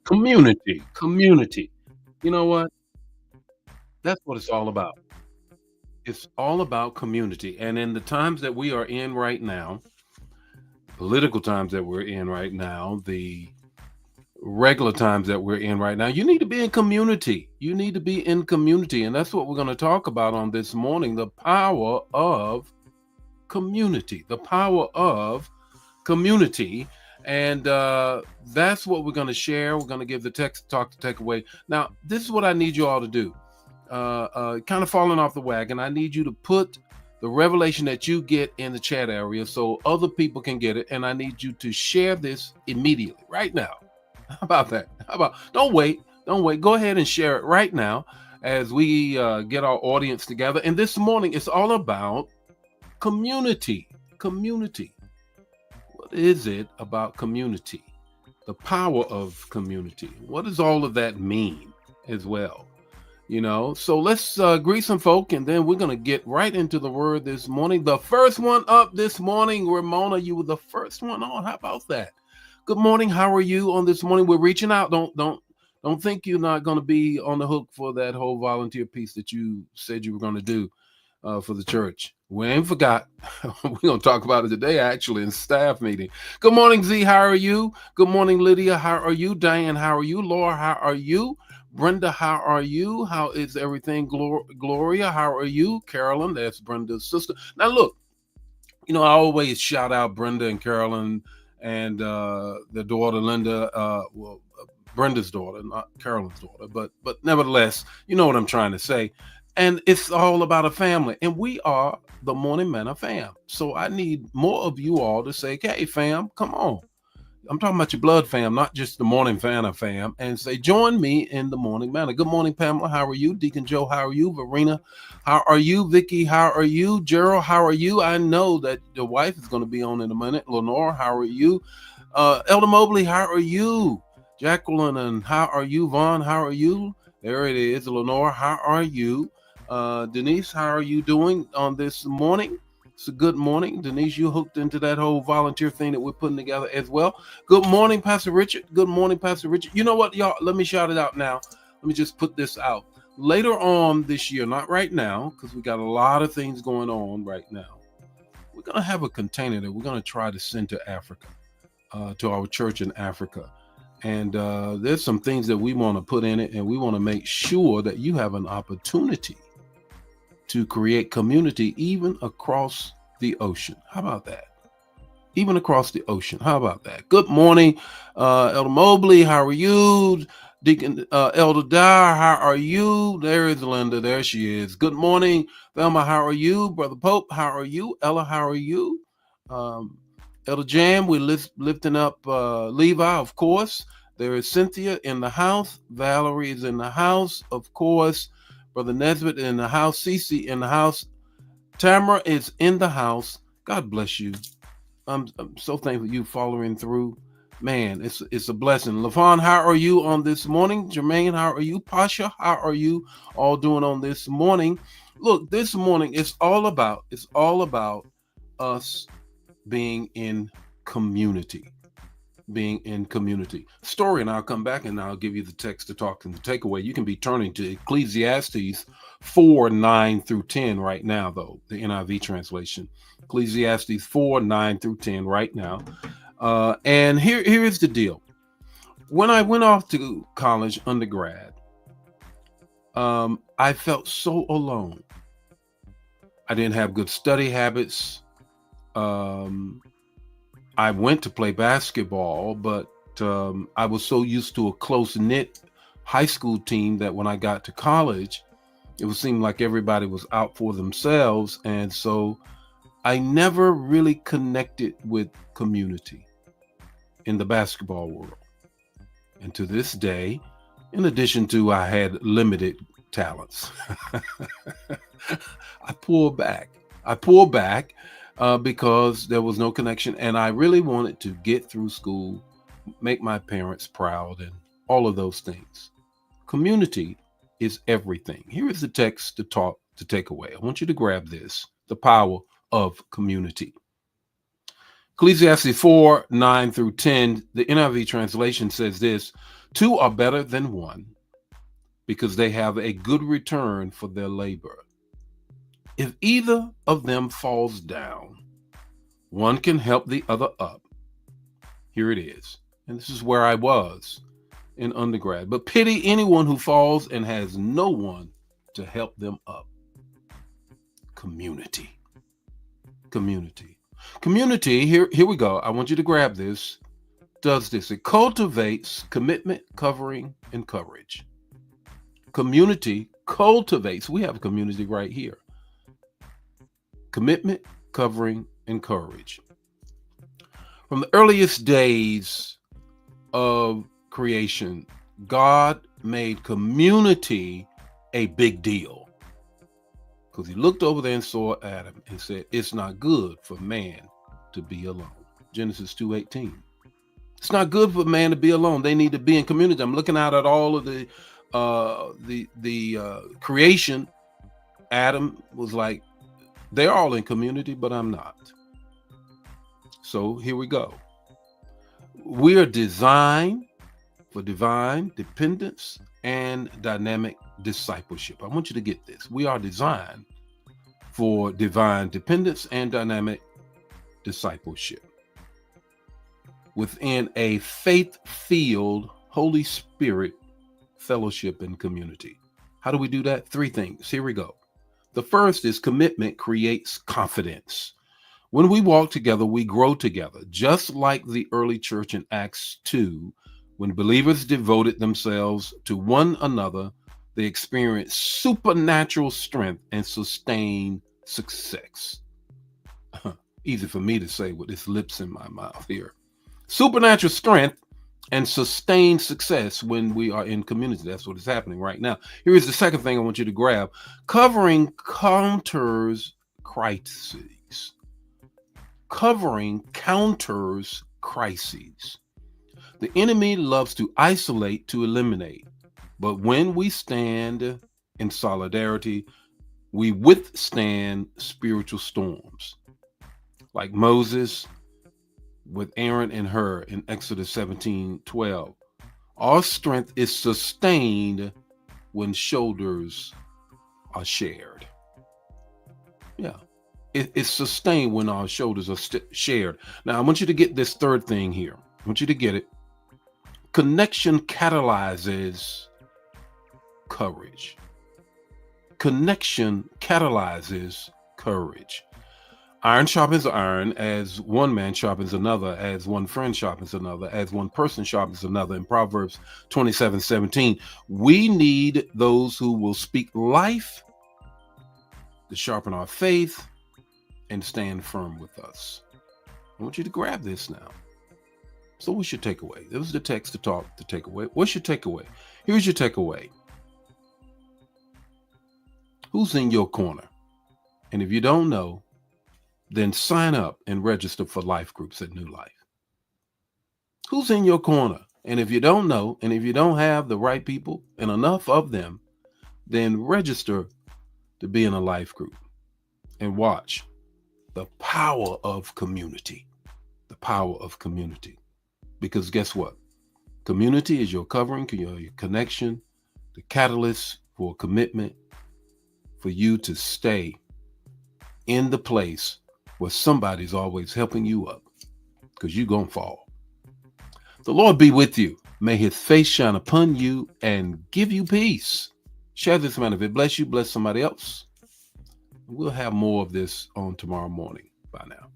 Community. You know what? That's what it's all about. It's all about community. And in the times that we are in right now, political times that we're in right now, the regular times that we're in right now, you need to be in community. You need to be in community. And that's what we're going to talk about on this morning, the power of community. The power of community. And that's what we're going to share. We're going to give the text talk to take away. Now, this is what I need you all to do. Kind of falling off the wagon. I need you to put the revelation that you get in the chat area so other people can get it. And I need you to share this immediately, right now. How about that? How about don't wait, don't wait. Go ahead and share it right now as we get our audience together. And this morning, it's all about community. Community. What is it about community? The power of community. What does all of that mean as well? So let's greet some folk and then we're going to get right into the word this morning. The first one up this morning, Ramona, you were the first one on. How about that? Good morning. How are you on this morning? We're reaching out. Don't think you're not going to be on the hook for that whole volunteer piece that you said you were going to do for the church. We ain't forgot. We're going to talk about it today, actually, in staff meeting. Good morning, Z. How are you? Good morning, Lydia. How are you? Diane, how are you? Laura, how are you? Brenda, how are you? How is everything? Gloria, how are you? Carolyn, that's Brenda's sister. Now, look, I always shout out Brenda and Carolyn and their daughter, Linda. Brenda's daughter, not Carolyn's daughter, but nevertheless, you know what I'm trying to say. And it's all about a family. And we are the Morning Manna fam. So I need more of you all to say, hey, fam, come on. I'm talking about your blood fam, not just the Morning Manna fam, and say, join me in the Morning Manna. Good morning, Pamela. How are you? Deacon Joe, how are you? Verena, how are you? Vicky, how are you? Gerald, how are you? I know that your wife is going to be on in a minute. Lenore, how are you? Elder Mobley, how are you? Jacqueline, and how are you? Vaughn, how are you? There it is. Lenore, how are you? Denise, how are you doing on this morning? It's a good morning. Denise, you hooked into that whole volunteer thing that we're putting together as well. Good morning, Pastor Richard. Good morning, Pastor Richard. You know what, y'all? Let me shout it out now. Let me just put this out. Later on this year, not right now, because we got a lot of things going on right now. We're going to have a container that we're going to try to send to Africa, to our church in Africa. And there's some things that we want to put in it, and we want to make sure that you have an opportunity to create community even across the ocean. How about that? Even across the ocean. How about that? Good morning, Elder Mobley. How are you? Deacon Elder Dyer, how are you? There is Linda. There she is. Good morning, Velma. How are you? Brother Pope, how are you? Ella, how are you? Um, Elder Jam, we're lifting up Levi, of course. There is Cynthia in the house. Valerie is in the house, of course. Brother Nesbitt in the house. Cece in the house. Tamara is in the house. God bless you. I'm so thankful you following through. Man, it's a blessing. LaVon, how are you on this morning? Jermaine, how are you? Pasha, how are you all doing on this morning? Look, this morning it's all about us being in community. Being in community. Story, and I'll come back and I'll give you the text to talk and the takeaway. You can be turning to Ecclesiastes 4:9-10 right now, though, the NIV translation. Ecclesiastes 4:9-10 right now. And here is the deal. When I went off to college, undergrad, I felt so alone. I didn't have good study habits. I went to play basketball, but I was so used to a close-knit high school team that when I got to college, it would seem like everybody was out for themselves. And so I never really connected with community in the basketball world. And to this day, in addition to I had limited talents, I pulled back. Because there was no connection, and I really wanted to get through school, make my parents proud, and all of those things. Community is everything. Here is the text to take away. I want you to grab this: the power of community. Ecclesiastes 4, 9 through 10, the NIV translation says this: two are better than one because they have a good return for their labor. If either of them falls down, one can help the other up. Here it is. And this is where I was in undergrad. But pity anyone who falls and has no one to help them up. Community. Community. Community, here we go. I want you to grab this. Does this. It cultivates commitment, covering, and courage. Community cultivates. We have a community right here. Commitment, covering, and courage. From the earliest days of creation, God made community a big deal. Because he looked over there and saw Adam and said, it's not good for man to be alone. Genesis 2:18. It's not good for man to be alone. They need to be in community. I'm looking out at all of the creation. Adam was like, they're all in community, but I'm not. So here we go. We are designed for divine dependence and dynamic discipleship. I want you to get this. We are designed for divine dependence and dynamic discipleship within a faith-filled Holy Spirit fellowship and community. How do we do that? Three things. Here we go. The first is commitment creates confidence. When we walk together, we grow together, just like the early church in Acts 2. When believers devoted themselves to one another, they experienced supernatural strength and sustained success. Easy for me to say with this lips in my mouth here. Supernatural strength and sustained success when we are in community. That's what is happening right now. Here is the second thing I want you to grab. Covering counters crises. Covering counters crises. The enemy loves to isolate, to eliminate. But when we stand in solidarity, we withstand spiritual storms. Like Moses with Aaron and Hur in Exodus 17:12. Our strength is sustained when shoulders are shared. Yeah, it's sustained when our shoulders are shared. Now, I want you to get this third thing here. I want you to get it. Connection catalyzes courage. Connection catalyzes courage. Iron sharpens iron as one man sharpens another, as one friend sharpens another, as one person sharpens another. In Proverbs 27:17, we need those who will speak life to sharpen our faith and stand firm with us. I want you to grab this now. So what's your takeaway? This was the text to talk, the takeaway. What's your takeaway? Here's your takeaway. Who's in your corner? And if you don't know, then sign up and register for life groups at New Life. Who's in your corner? And if you don't know, and if you don't have the right people and enough of them, then register to be in a life group and watch the power of community. The power of community. Because guess what? Community is your covering, your connection, the catalyst for commitment, for you to stay in the place where somebody's always helping you up, because you're going to fall. The Lord be with you. May his face shine upon you and give you peace. Share this, man. If it bless you, bless somebody else. We'll have more of this on tomorrow morning. Bye now.